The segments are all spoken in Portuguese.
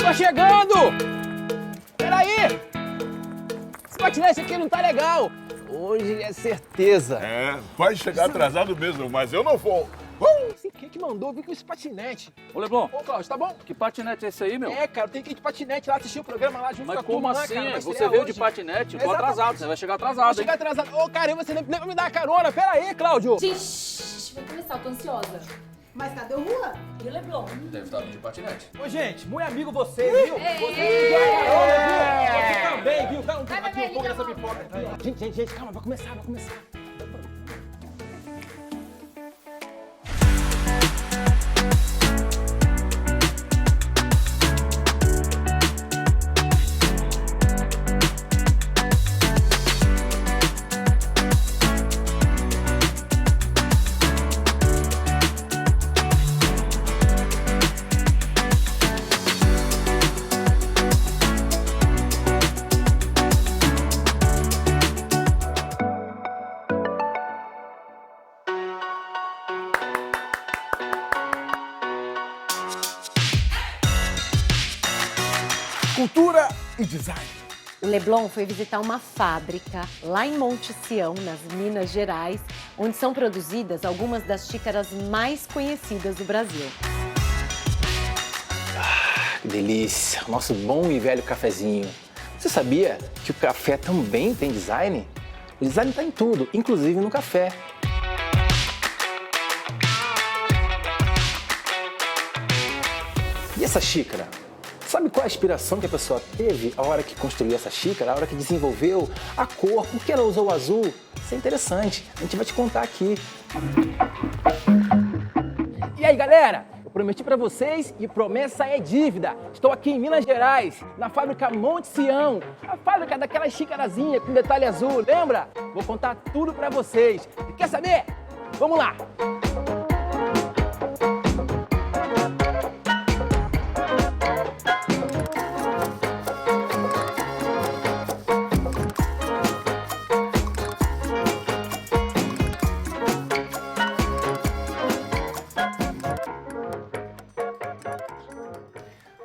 tô chegando! Peraí! Esse patinete aqui não tá legal. Hoje é certeza. É, vai chegar atrasado mesmo, mas eu não vou. Quem que mandou vir com esse patinete? Ô, Leblon, Ô, Cláudio, tá bom? que patinete é esse aí, meu? É, cara, eu tenho que ir de patinete lá, assistir o programa lá junto com Mas a como turma lá, assim? cara. Vai Você estrear veio hoje. de patinete? Eu tô Exatamente. atrasado, você vai chegar Vou atrasado, chegar hein? atrasado. Ô, caramba, você nem vai me dar carona. Pera aí, Cláudio. Shhh, vai começar, eu tô ansiosa. Mas cadê o Juan? E o Leblon? Deve estar vindo de patinete. Ô, gente, muito amigo vocês, viu? Vocês me dão carona, viu? Você também, viu? Dá aqui um pouco dessa pipoca. Gente, calma, vai começar. Cultura e design. O Leblon foi visitar uma fábrica lá em Monte Sião, nas Minas Gerais, onde são produzidas algumas das xícaras mais conhecidas do Brasil. Que delícia, nosso bom e velho cafezinho. Você sabia que o café também tem design? O design está em tudo, inclusive no café. E essa xícara? Sabe qual a inspiração que a pessoa teve a hora que construiu essa xícara, a hora que desenvolveu a cor, por que ela usou o azul? Isso é interessante, a gente vai te contar aqui. E aí, galera? Eu prometi pra vocês e promessa é dívida. Estou aqui em Minas Gerais, na fábrica Monte Sião, a fábrica daquela xícarazinha com detalhe azul, lembra? Vou contar tudo pra vocês. E quer saber? Vamos lá!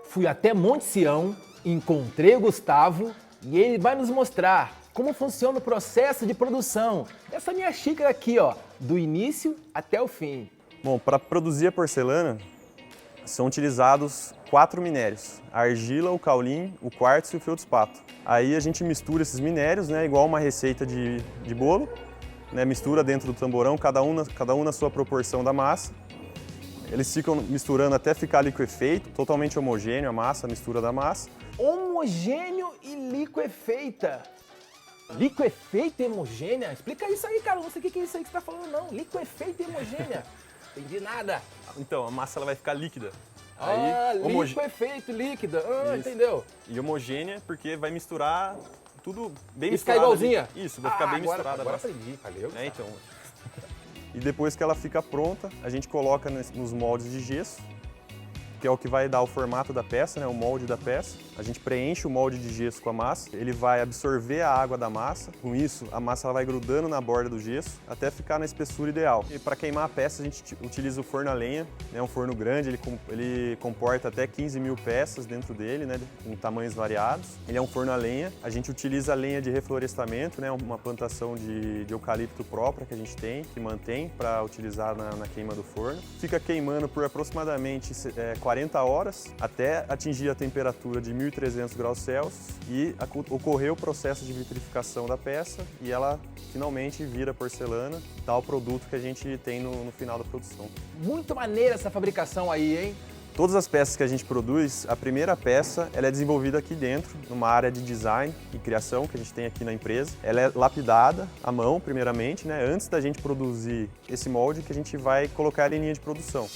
Fui até Monte Sião, encontrei o Gustavo e ele vai nos mostrar como funciona o processo de produção dessa minha xícara aqui, ó, do início até o fim. Bom, para produzir a porcelana, são utilizados 4 minérios: a argila, o caulim, o quartzo e o feldspato. Aí a gente mistura esses minérios, né, igual uma receita de bolo, né, mistura dentro do tamborão, cada um na sua proporção da massa. Eles ficam misturando até ficar liquefeito, totalmente homogêneo a massa, a mistura da massa. Homogêneo e liquefeita. Liquefeita e homogênea? Explica isso aí, cara. Não sei o que é isso aí que você tá falando, não. Liquefeita e homogênea. Entendi nada. Então, a massa ela vai ficar líquida. Liquefeito, líquida. Entendeu? E homogênea porque vai misturar tudo bem E ficar misturado. igualzinha? Isso, vai ficar bem misturada. Agora aprendi, valeu. Então. E depois que ela fica pronta, a gente coloca nos moldes de gesso, que é o que vai dar o formato da peça, né, o molde da peça. A gente preenche o molde de gesso com a massa, ele vai absorver a água da massa. Com isso, a massa ela vai grudando na borda do gesso até ficar na espessura ideal. E para queimar a peça, a gente utiliza o forno a lenha, né, um forno grande, ele comporta até 15 mil peças dentro dele, né, com tamanhos variados. Ele é um forno a lenha. A gente utiliza a lenha de reflorestamento, né, uma plantação de eucalipto própria que a gente tem, que mantém para utilizar na queima do forno. Fica queimando por aproximadamente 40 horas até atingir a temperatura de 1.300 graus Celsius e ocorrer o processo de vitrificação da peça e ela finalmente vira porcelana, dá o produto que a gente tem no final da produção. Muito maneira essa fabricação aí, hein? Todas as peças que a gente produz, a primeira peça ela é desenvolvida aqui dentro, numa área de design e criação que a gente tem aqui na empresa. Ela é lapidada à mão, primeiramente, né, antes da gente produzir esse molde que a gente vai colocar em linha de produção.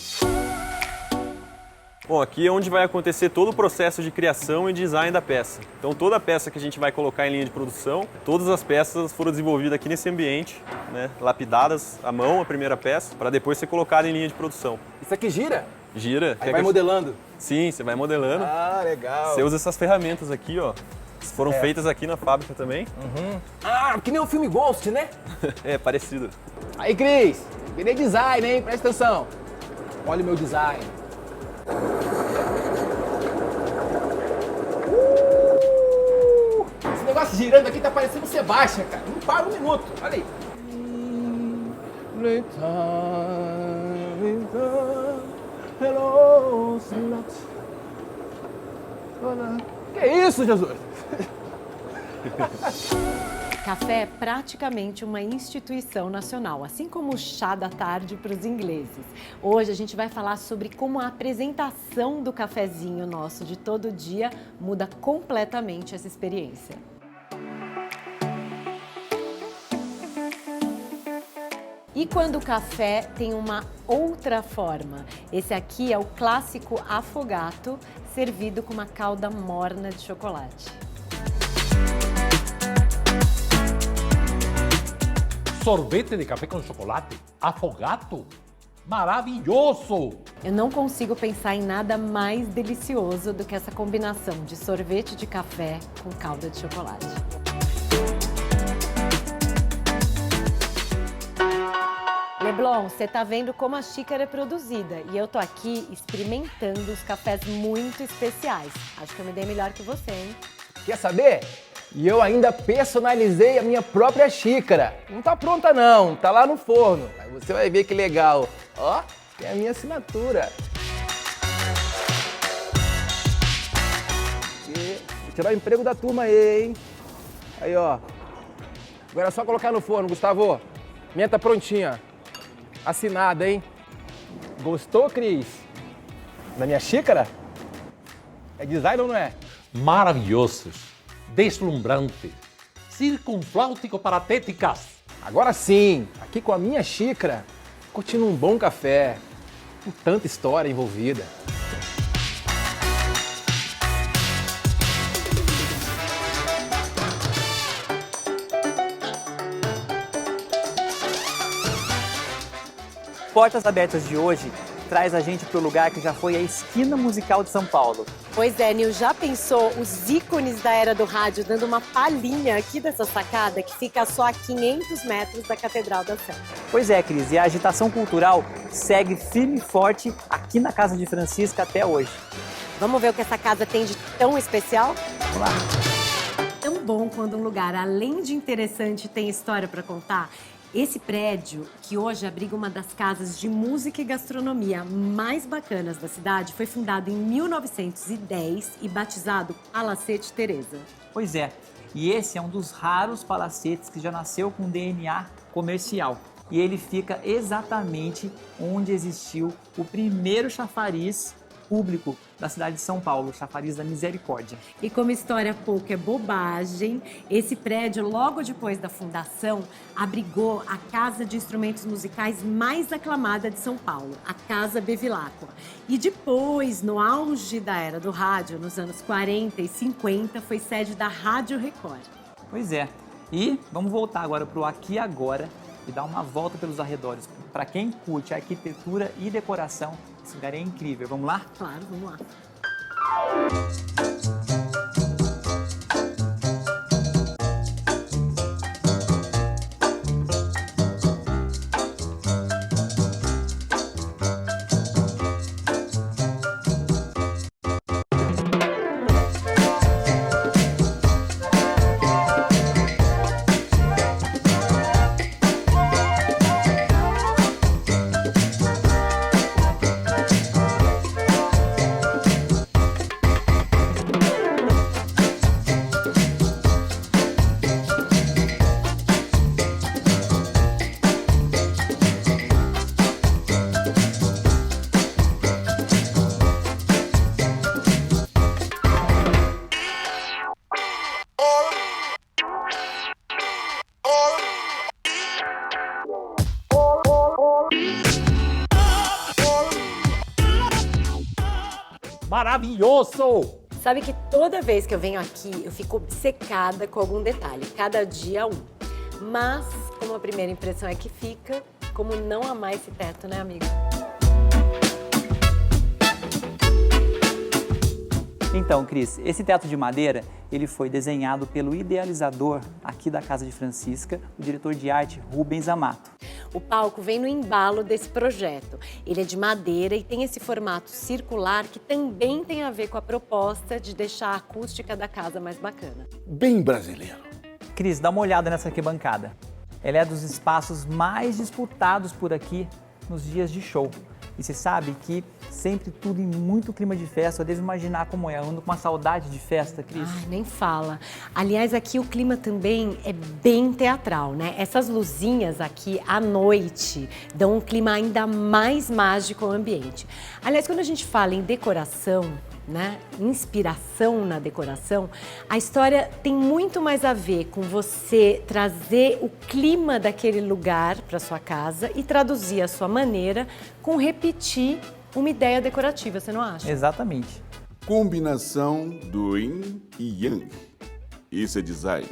Bom, aqui é onde vai acontecer todo o processo de criação e design da peça. Então toda a peça que a gente vai colocar em linha de produção, todas as peças foram desenvolvidas aqui nesse ambiente, né, lapidadas à mão, a primeira peça, para depois ser colocada em linha de produção. Isso aqui gira? Gira. Aí vai modelando? Sim, você vai modelando. Ah, legal. Você usa essas ferramentas aqui, ó. Foram feitas aqui na fábrica também. Ah, que nem o filme Ghost, né? É, parecido. Aí, Cris, virei design, hein? Presta atenção. Olha o meu design. negócio girando aqui tá parecendo o Sebastian, cara. Não para um minuto. Olha aí. Hello, que isso, Jesus? Café é praticamente uma instituição nacional, assim como o chá da tarde para os ingleses. Hoje a gente vai falar sobre como a apresentação do cafezinho nosso de todo dia muda completamente essa experiência. E quando o café tem uma outra forma? Esse aqui é o clássico afogato, servido com uma calda morna de chocolate. Sorvete de café com chocolate, afogado, maravilhoso! Eu não consigo pensar em nada mais delicioso do que essa combinação de sorvete de café com calda de chocolate. Leblon, você tá vendo como a xícara é produzida e eu tô aqui experimentando os cafés muito especiais. Acho que eu me dei melhor que você, hein? Quer saber? E eu ainda personalizei a minha própria xícara. Não tá pronta não, tá lá no forno. Aí você vai ver que legal. Ó, tem a minha assinatura. Vou tirar o emprego da turma aí, hein? Aí, ó. Agora é só colocar no forno, Gustavo. Minha tá prontinha. Assinada, hein? Gostou, Cris? Da minha xícara? É design ou não é? Maravilhosos, deslumbrantes, circunfláutico paratéticas. Agora sim, aqui com a minha xícara, curtindo um bom café, com tanta história envolvida. Portas Abertas de hoje traz a gente para o lugar que já foi a esquina musical de São Paulo. Pois é, Nil, já pensou os ícones da era do rádio dando uma palhinha aqui dessa sacada que fica só a 500 metros da Catedral da Sé? Pois é, Cris, e a agitação cultural segue firme e forte aqui na Casa de Francisca até hoje. Vamos ver o que essa casa tem de tão especial? Vamos lá. Tão bom quando um lugar, além de interessante, tem história para contar. Esse prédio, que hoje abriga uma das casas de música e gastronomia mais bacanas da cidade, foi fundado em 1910 e batizado Palacete Teresa. Pois é, e esse é um dos raros palacetes que já nasceu com DNA comercial. E ele fica exatamente onde existiu o primeiro chafariz público da cidade de São Paulo, o Chafariz da Misericórdia. E como história pouco é bobagem, esse prédio, logo depois da fundação, abrigou a casa de instrumentos musicais mais aclamada de São Paulo, a Casa Bevilacqua. E depois, no auge da era do rádio, nos anos 40 e 50, foi sede da Rádio Record. Pois é, e vamos voltar agora para o Aqui e Agora e dar uma volta pelos arredores. Para quem curte arquitetura e decoração, esse lugar é incrível. Vamos lá? Claro, vamos lá. Maravilhoso! Sabe que toda vez que eu venho aqui, eu fico obcecada com algum detalhe, cada dia um. Mas, como a primeira impressão é que fica, como não amar esse teto, né, amigo? Então, Cris, esse teto de madeira, ele foi desenhado pelo idealizador aqui da Casa de Francisca, o diretor de arte Rubens Amato. O palco vem no embalo desse projeto. Ele é de madeira e tem esse formato circular que também tem a ver com a proposta de deixar a acústica da casa mais bacana. Bem brasileiro. Cris, dá uma olhada nessa arquibancada. Ela é dos espaços mais disputados por aqui nos dias de show. E você sabe que sempre tudo em muito clima de festa. Eu devo imaginar como é. Eu ando com uma saudade de festa, Cris. Ai, nem fala. Aliás, aqui o clima também é bem teatral, né? Essas luzinhas aqui à noite dão um clima ainda mais mágico ao ambiente. Aliás, quando a gente fala em decoração, né, inspiração na decoração, a história tem muito mais a ver com você trazer o clima daquele lugar para sua casa e traduzir a sua maneira com repetir uma ideia decorativa, você não acha? Exatamente. Combinação do yin e yang. Isso é design.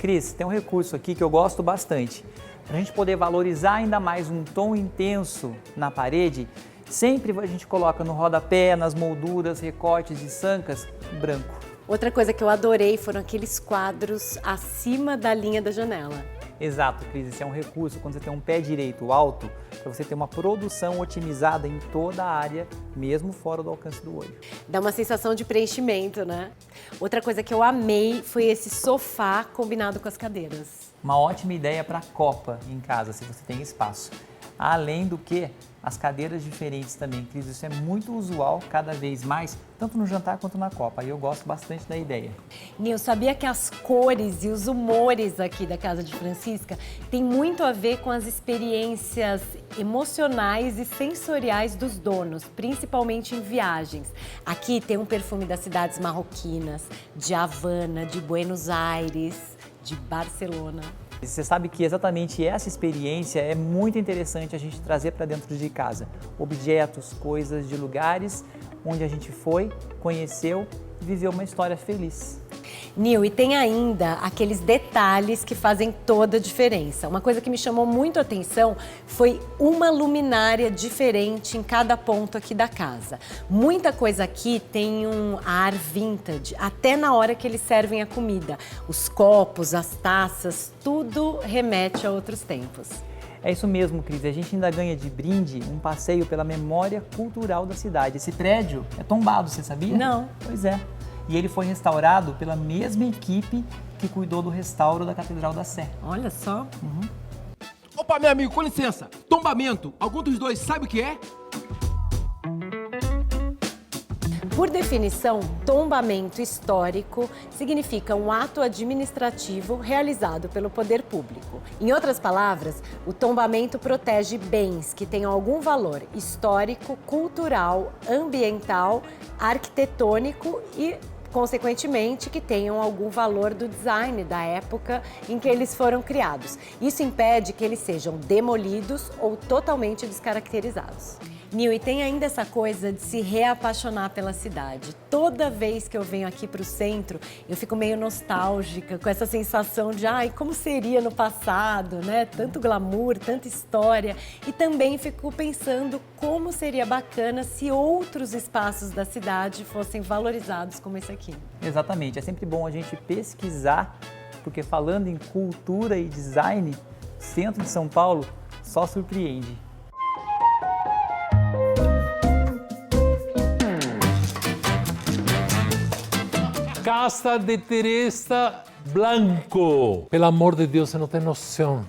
Cris, tem um recurso aqui que eu gosto bastante. Para a gente poder valorizar ainda mais um tom intenso na parede, sempre a gente coloca no rodapé, nas molduras, recortes e sancas, branco. Outra coisa que eu adorei foram aqueles quadros acima da linha da janela. Exato, Cris, esse é um recurso quando você tem um pé direito alto, para você ter uma produção otimizada em toda a área, mesmo fora do alcance do olho. Dá uma sensação de preenchimento, né? Outra coisa que eu amei foi esse sofá combinado com as cadeiras. Uma ótima ideia para copa em casa, se você tem espaço. Além do que, as cadeiras diferentes também, Cris, isso é muito usual cada vez mais, tanto no jantar quanto na copa. E eu gosto bastante da ideia. Nil, sabia que as cores e os humores aqui da Casa de Francisca tem muito a ver com as experiências emocionais e sensoriais dos donos, principalmente em viagens. Aqui tem um perfume das cidades marroquinas, de Havana, de Buenos Aires, de Barcelona. Você sabe que exatamente essa experiência é muito interessante a gente trazer para dentro de casa. Objetos, coisas de lugares onde a gente foi, conheceu e viveu uma história feliz. Nil, e tem ainda aqueles detalhes que fazem toda a diferença. Uma coisa que me chamou muito a atenção foi uma luminária diferente em cada ponto aqui da casa. Muita coisa aqui tem um ar vintage, até na hora que eles servem a comida. Os copos, as taças, tudo remete a outros tempos. É isso mesmo, Cris. A gente ainda ganha de brinde um passeio pela memória cultural da cidade. Esse prédio é tombado, você sabia? Não. Pois é. E ele foi restaurado pela mesma equipe que cuidou do restauro da Catedral da Sé. Olha só. Opa, meu amigo, com licença. Tombamento. Algum dos dois sabe o que é? Por definição, tombamento histórico significa um ato administrativo realizado pelo poder público. Em outras palavras, o tombamento protege bens que tenham algum valor histórico, cultural, ambiental, arquitetônico e, consequentemente, que tenham algum valor do design da época em que eles foram criados. Isso impede que eles sejam demolidos ou totalmente descaracterizados. Nil, e tem ainda essa coisa de se reapaixonar pela cidade. Toda vez que eu venho aqui para o centro, eu fico meio nostálgica, com essa sensação de, ai, como seria no passado, né? Tanto glamour, tanta história. E também fico pensando como seria bacana se outros espaços da cidade fossem valorizados como esse aqui. Exatamente. É sempre bom a gente pesquisar, porque falando em cultura e design, o centro de São Paulo só surpreende. Casa de Teresa Blanco. Pelo amor de Deus, você não tem noção.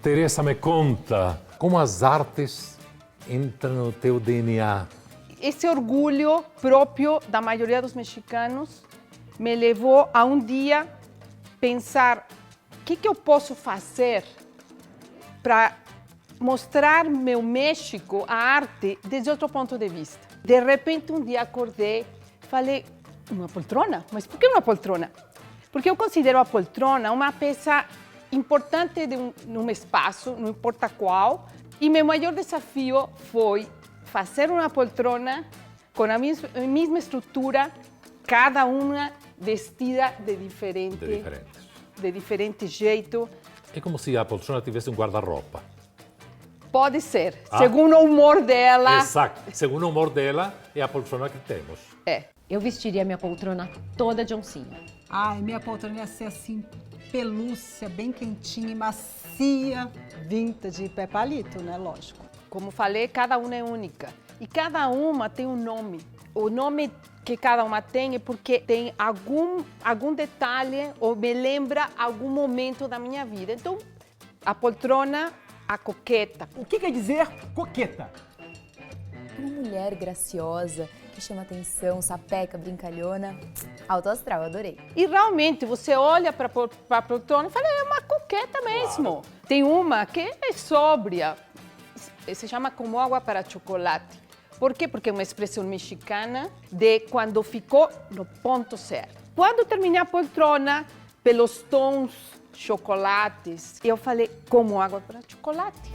Teresa, me conta como as artes entram no teu DNA. Esse orgulho próprio da maioria dos mexicanos me levou a um dia pensar o que eu posso fazer para mostrar meu México, a arte, desde outro ponto de vista. De repente, um dia acordei, falei, uma poltrona? Mas por que uma poltrona? Porque eu considero a poltrona uma peça importante num espaço, não importa qual, e meu maior desafio foi fazer uma poltrona com a mesma estrutura, cada uma vestida de diferente jeito. É como se a poltrona tivesse um guarda-roupa. Pode ser, segundo o humor dela. Exato, segundo o humor dela, é a poltrona que temos. É. Eu vestiria minha poltrona toda de oncinha. Ai, minha poltrona ia ser assim, pelúcia, bem quentinha e macia, vintage e pé palito, né? Lógico. Como falei, cada uma é única. E cada uma tem um nome. O nome que cada uma tem é porque tem algum detalhe ou me lembra algum momento da minha vida. Então, a poltrona, a coqueta. O que quer dizer coqueta? Uma mulher graciosa, que chama atenção, sapeca, brincalhona. Alto astral, adorei. E realmente, você olha para a poltrona e fala, é uma coqueta mesmo. Tem uma que é sóbria, se chama como água para chocolate. Por quê? Porque é uma expressão mexicana de quando ficou no ponto certo. Quando terminei a poltrona, pelos tons chocolates, eu falei, como água para chocolate.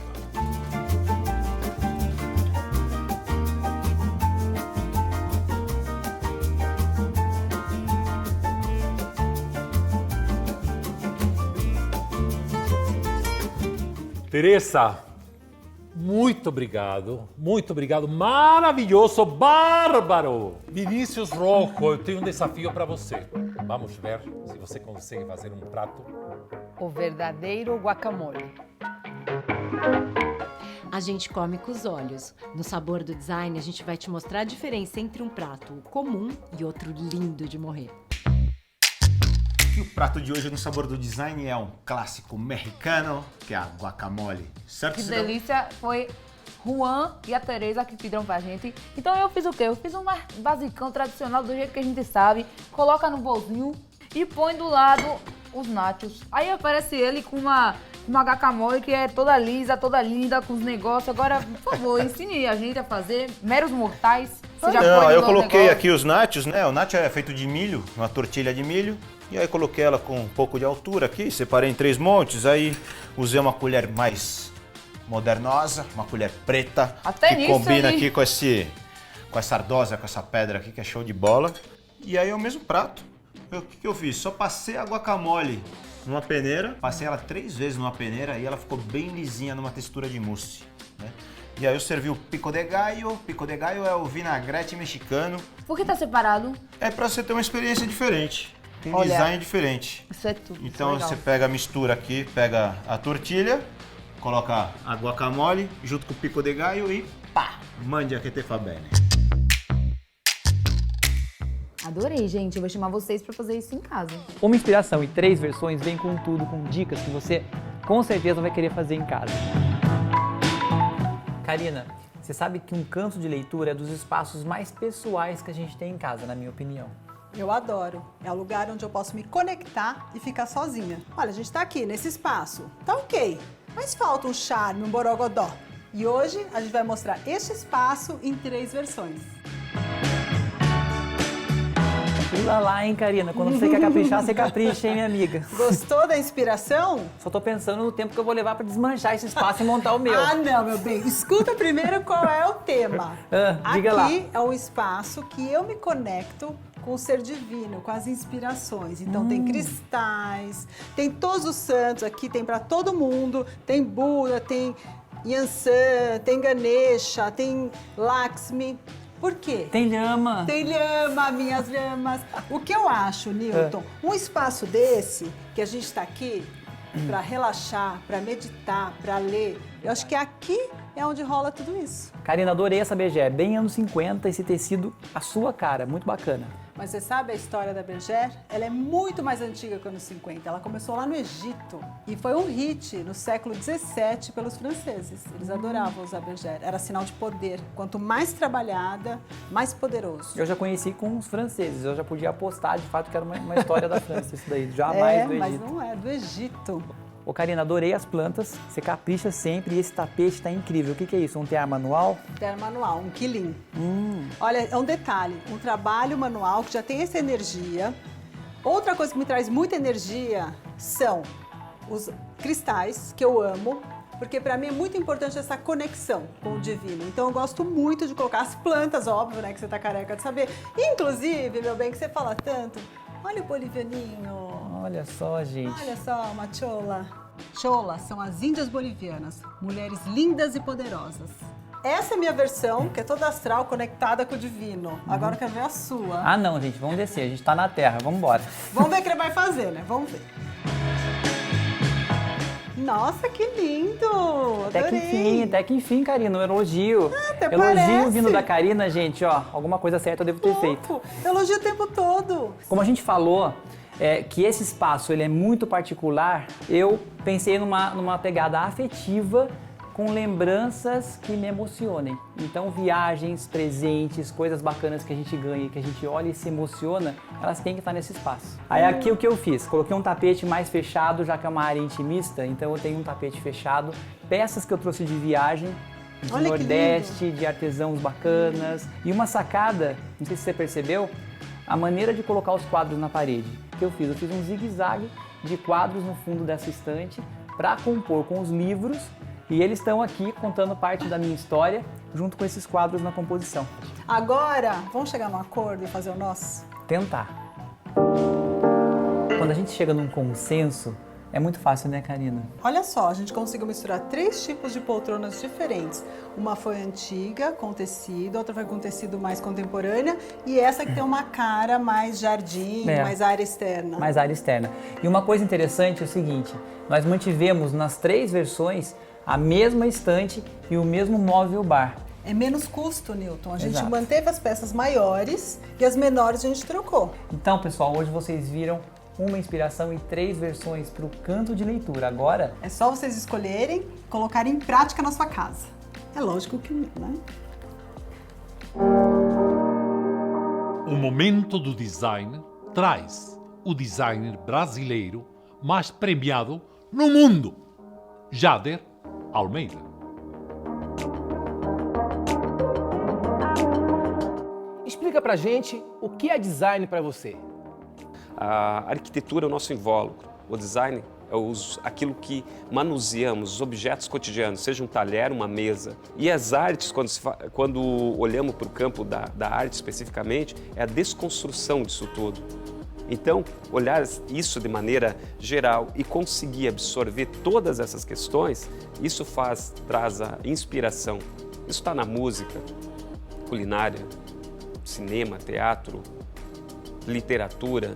Teresa, muito obrigado, maravilhoso, bárbaro! Vinícius Rocco, eu tenho um desafio para você. Vamos ver se você consegue fazer um prato. O verdadeiro guacamole. A gente come com os olhos. No Sabor do Design, a gente vai te mostrar a diferença entre um prato comum e outro lindo de morrer. E o prato de hoje no Sabor do Design é um clássico mexicano, que é a guacamole. Certo? Que delícia, foi Juan e a Teresa que pediram pra gente. Então eu fiz o quê? Eu fiz um basicão tradicional do jeito que a gente sabe. Coloca no bolzinho e põe do lado os nachos. Aí aparece ele com uma guacamole que é toda lisa, toda linda, com os negócios. Agora, por favor, ensine a gente a fazer meros mortais. Você já Não, põe eu no coloquei negócio. aqui os nachos, né? O nacho é feito de milho, uma tortilha de milho. E aí coloquei ela com um pouco de altura aqui, separei em 3 montes. Aí usei uma colher mais modernosa, uma colher preta. Até que nisso, combina hein? aqui com essa ardosa, com essa pedra aqui, que é show de bola. E aí é o mesmo prato. O que eu fiz? Só passei a guacamole numa peneira, passei ela 3 vezes numa peneira e ela ficou bem lisinha, numa textura de mousse, né? E aí eu servi o pico de gallo. Pico de gallo é o vinagrete mexicano. Por que tá separado? É pra você ter uma experiência diferente, um Olha, design diferente. Isso é tudo. Então isso é você legal. pega a mistura aqui, pega a tortilha, coloca a guacamole junto com o pico de gallo e pá, mande a que te fa bene. Adorei, gente. Eu vou chamar vocês pra fazer isso em casa. Uma inspiração e 3 versões vem com tudo, com dicas que você com certeza vai querer fazer em casa. Karina, você sabe que um canto de leitura é dos espaços mais pessoais que a gente tem em casa, na minha opinião. Eu adoro. É o lugar onde eu posso me conectar e ficar sozinha. Olha, a gente tá aqui nesse espaço. Tá ok, mas falta um charme, um borogodó. E hoje a gente vai mostrar este espaço em 3 versões. Pula lá, hein, Karina? Quando você quer caprichar, você capricha, hein, minha amiga? Gostou da inspiração? Só tô pensando no tempo que eu vou levar pra desmanchar esse espaço e montar o meu. Ah, não, meu bem. Escuta primeiro qual é o tema. Diga lá. Aqui é um espaço que eu me conecto com o ser divino, com as inspirações. Então tem cristais, tem todos os santos aqui, tem para todo mundo. Tem Buda, tem Yansan, tem Ganesha, tem Lakshmi. Por quê? Tem lhama. Tem lhama, minhas lhamas. O que eu acho, Newton, um espaço desse, que a gente está aqui para relaxar, para meditar, para ler, eu acho que aqui é onde rola tudo isso. Karina, adorei essa bergère. Bem anos 50, esse tecido, a sua cara, muito bacana. Mas você sabe a história da bergère? Ela é muito mais antiga que os anos 50. Ela começou lá no Egito e foi um hit no século 17 pelos franceses. Eles adoravam usar bergère. Era sinal de poder. Quanto mais trabalhada, mais poderoso. Eu já conheci com os franceses, eu já podia apostar de fato que era uma história da França isso daí, jamais do Egito. Mas não é, do Egito. Ô Karina, adorei as plantas, você capricha sempre e esse tapete tá incrível. O que que é isso, um tear manual? Tear manual, um quilim. Olha, é um detalhe, um trabalho manual que já tem essa energia. Outra coisa que me traz muita energia são os cristais, que eu amo, porque para mim é muito importante essa conexão com o divino. Então eu gosto muito de colocar as plantas, óbvio, né, que você tá careca de saber. Inclusive, meu bem, que você fala tanto, olha o bolivianinho. Olha só, gente. Olha só, uma chola. Cholas são as índias bolivianas, mulheres lindas e poderosas. Essa é a minha versão, que é toda astral, conectada com o divino. Agora eu quero ver a sua. Ah não, gente, vamos descer, a gente tá na terra, vamos embora. Vamos ver o que ele vai fazer, né? Vamos ver. Nossa, que lindo! Adorei! Até que enfim, Karina, um elogio. Até elogio parece. vindo da Karina, gente, ó, alguma coisa certa eu devo ter feito. Elogio o tempo todo. Como a gente falou, que esse espaço ele é muito particular, eu pensei numa pegada afetiva com lembranças que me emocionem. Então, viagens, presentes, coisas bacanas que a gente ganha, que a gente olha e se emociona, elas têm que estar nesse espaço. Aí aqui o que eu fiz? Coloquei um tapete mais fechado, já que é uma área intimista, então eu tenho um tapete fechado, peças que eu trouxe de viagem, do Olha que Nordeste, de artesãos bacanas, e uma sacada, não sei se você percebeu, a maneira de colocar os quadros na parede. O que eu fiz? Eu fiz um zigue-zague de quadros no fundo dessa estante para compor com os livros. E eles estão aqui contando parte da minha história, junto com esses quadros na composição. Agora, vamos chegar num acordo e fazer o nosso? Tentar. Quando a gente chega num consenso, é muito fácil, né, Karina? Olha só, a gente conseguiu misturar 3 tipos de poltronas diferentes. Uma foi antiga, com tecido, outra foi com tecido mais contemporânea, e essa que tem uma cara mais jardim, mais área externa. Mais área externa. E uma coisa interessante é o seguinte, nós mantivemos nas 3 versões a mesma estante e o mesmo móvel bar. É menos custo, Newton. A gente Exato. manteve as peças maiores e as menores a gente trocou. Então, pessoal, hoje vocês viram uma inspiração e 3 versões para o canto de leitura. Agora, é só vocês escolherem, colocarem em prática na sua casa. É lógico que, né? O momento do design traz o designer brasileiro mais premiado no mundo, Jader Almeida. Explica pra gente o que é design para você. A arquitetura é o nosso invólucro. O design é aquilo que manuseamos, os objetos cotidianos, seja um talher, uma mesa. E as artes, quando olhamos para o campo da arte especificamente, é a desconstrução disso tudo. Então, olhar isso de maneira geral e conseguir absorver todas essas questões, isso traz a inspiração. Isso está na música, culinária, cinema, teatro, literatura.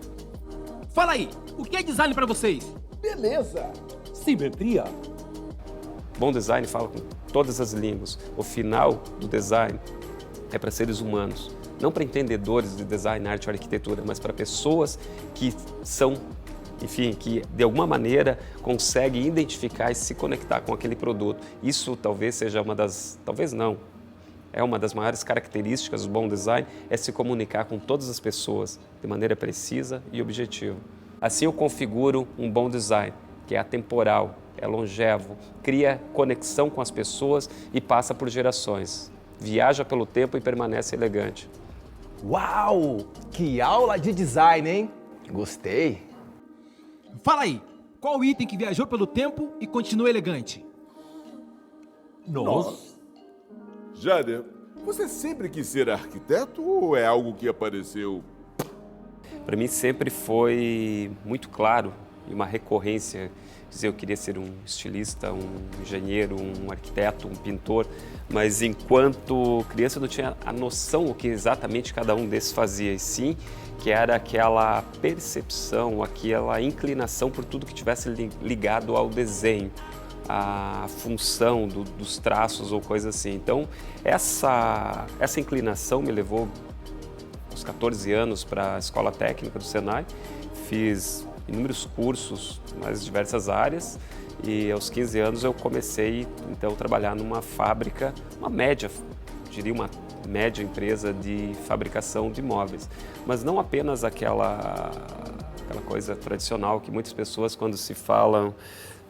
Fala aí, o que é design para vocês? Beleza, simetria. Bom design fala com todas as línguas. O final do design é para seres humanos. Não para entendedores de design, arte ou arquitetura, mas para pessoas que são, enfim, que de alguma maneira conseguem identificar e se conectar com aquele produto. Isso talvez seja talvez não, é uma das maiores características do bom design, é se comunicar com todas as pessoas de maneira precisa e objetiva. Assim eu configuro um bom design, que é atemporal, é longevo, cria conexão com as pessoas e passa por gerações. Viaja pelo tempo e permanece elegante. Uau! Que aula de design, hein? Gostei. Fala aí, qual item que viajou pelo tempo e continua elegante? Nossa. Jader, você sempre quis ser arquiteto ou é algo que apareceu? Para mim sempre foi muito claro e uma recorrência dizer eu queria ser um estilista, um engenheiro, um arquiteto, um pintor, mas enquanto criança eu não tinha a noção do que exatamente cada um desses fazia, e sim que era aquela percepção, aquela inclinação por tudo que tivesse ligado ao desenho, a função dos traços ou coisa assim. Então essa inclinação me levou aos 14 anos para a Escola Técnica do Senai, fiz inúmeros cursos nas diversas áreas e aos 15 anos eu comecei então a trabalhar numa fábrica, uma média empresa de fabricação de móveis, mas não apenas aquela coisa tradicional que muitas pessoas quando se falam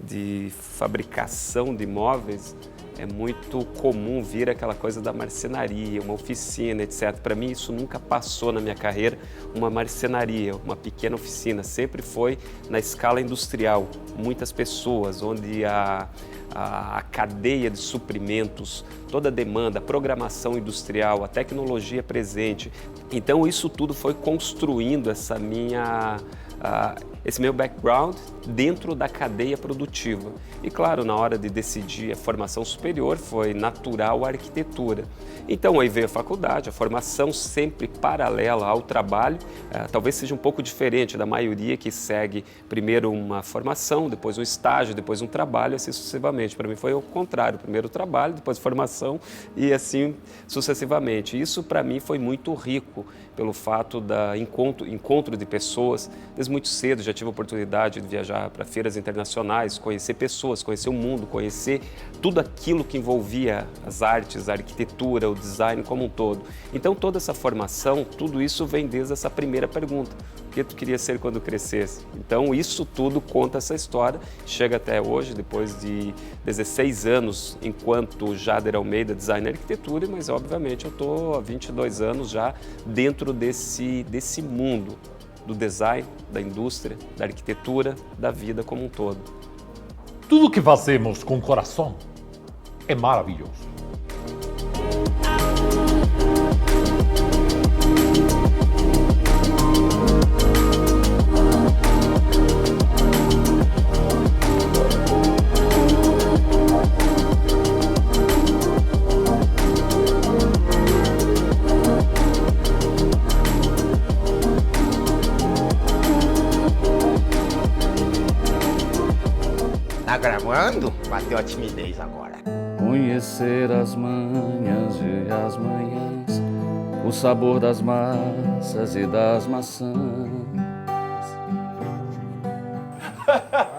de fabricação de móveis é muito comum vir aquela coisa da marcenaria, uma oficina, etc. Para mim isso nunca passou na minha carreira, uma marcenaria, uma pequena oficina, sempre foi na escala industrial, muitas pessoas, onde a cadeia de suprimentos, toda a demanda, a programação industrial, a tecnologia presente. Então isso tudo foi construindo essa minha esse meu background dentro da cadeia produtiva. E claro, na hora de decidir a formação superior, foi natural a arquitetura. Então aí veio a faculdade, a formação sempre paralela ao trabalho, talvez seja um pouco diferente da maioria que segue primeiro uma formação, depois um estágio, depois um trabalho, assim sucessivamente. Para mim foi o contrário, primeiro o trabalho, depois formação e assim sucessivamente. Isso para mim foi muito rico pelo fato da encontro de pessoas. Desde muito cedo já tive a oportunidade de viajar para feiras internacionais, conhecer pessoas, conhecer o mundo, conhecer tudo aquilo que envolvia as artes, a arquitetura, o design como um todo. Então toda essa formação, tudo isso vem desde essa primeira pergunta. O que tu queria ser quando crescesse? Então isso tudo conta essa história, chega até hoje, depois de 16 anos enquanto Jader Almeida, designer e arquitetura, mas obviamente eu estou há 22 anos já dentro desse mundo do design, da indústria, da arquitetura, da vida como um todo. Tudo que fazemos com o coração é maravilhoso. Tá gravando? Bateu a timidez agora. Conhecer as manhãs e as manhãs, o sabor das massas e das maçãs.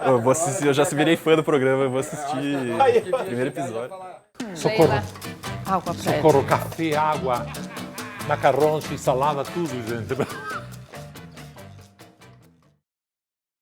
Eu vou assistir, eu já virei fã do programa, eu vou assistir o primeiro episódio. Socorro. Água pra ela. Socorro, café, água, macarrões e salada, tudo, gente.